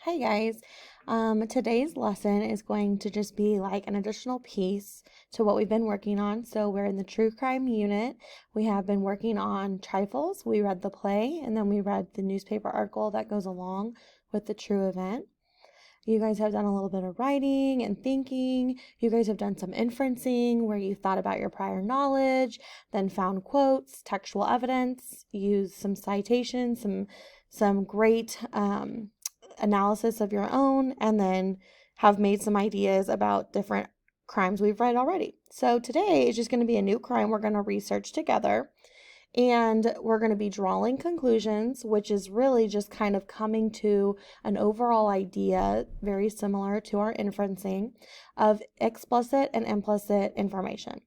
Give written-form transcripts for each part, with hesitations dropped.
Hi guys. Today's lesson is going to just be like an additional piece to what we've been working on. So we're in the true crime unit. We have been working on Trifles. We read the play and then we read the newspaper article that goes along with the true event. You guys have done a little bit of writing and thinking. You guys have done some inferencing where you thought about your prior knowledge, then found quotes, textual evidence, used some citations, some great analysis of your own, and then have made some ideas about different crimes we've read already. So today is just going to be a new crime we're going to research together. And we're going to be drawing conclusions, which is really just kind of coming to an overall idea, very similar to our inferencing, of explicit and implicit information.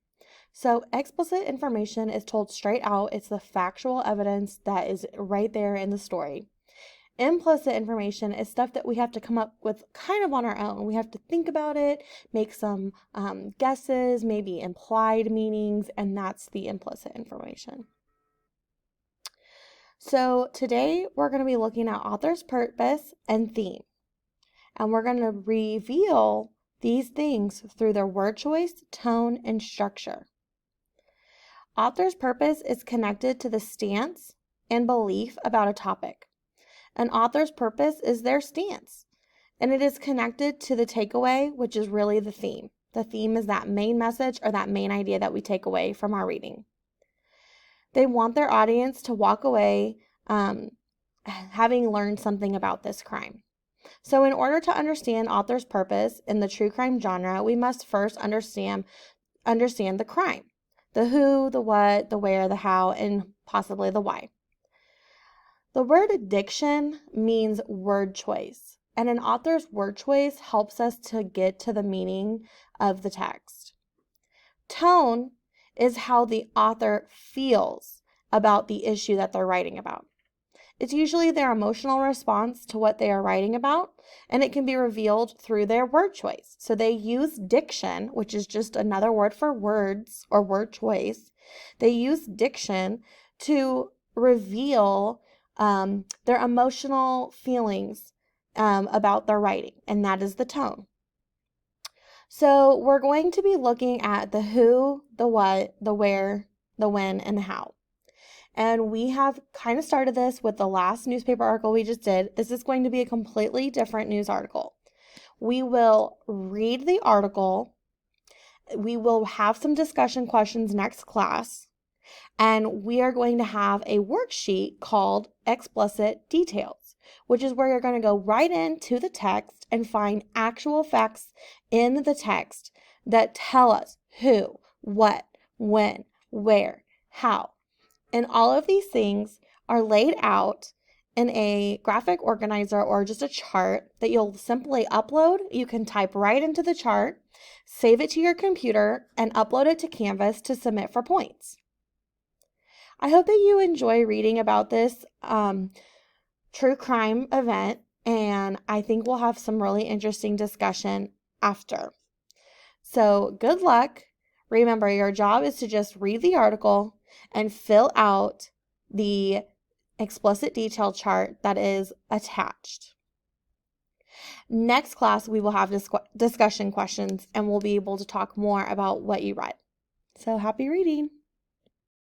So explicit information is told straight out. It's the factual evidence that is right there in the story. Implicit information is stuff that we have to come up with kind of on our own. We have to think about it, make some guesses, maybe implied meanings, and that's the implicit information. So today we're going to be looking at author's purpose and theme. And we're going to reveal these things through their word choice, tone, and structure. Author's purpose is connected to the stance and belief about a topic. An author's purpose is their stance, and it is connected to the takeaway, which is really the theme. The theme is that main message or that main idea that we take away from our reading. They want their audience to walk away having learned something about this crime. So in order to understand author's purpose in the true crime genre, we must first understand the crime. The who, the what, the where, the how, and possibly the why. The word diction means word choice, and an author's word choice helps us to get to the meaning of the text. Tone is how the author feels about the issue that they're writing about. It's usually their emotional response to what they are writing about, and it can be revealed through their word choice. So they use diction, which is just another word for words or word choice. They use diction to reveal their emotional feelings about their writing, and that is the tone. So we're going to be looking at the who, the what, the where, the when, and the how. And we have kind of started this with the last newspaper article we just did. This is going to be a completely different news article. We will read the article. We will have some discussion questions next class. And we are going to have a worksheet called Explicit Details, which is where you're going to go right into the text and find actual facts in the text that tell us who, what, when, where, how. And all of these things are laid out in a graphic organizer or just a chart that you'll simply upload. You can type right into the chart, save it to your computer, and upload it to Canvas to submit for points. I hope that you enjoy reading about this true crime event, and I think we'll have some really interesting discussion after. So good luck. Remember, your job is to just read the article and fill out the explicit detail chart that is attached. Next class, we will have discussion questions, and we'll be able to talk more about what you read. So happy reading.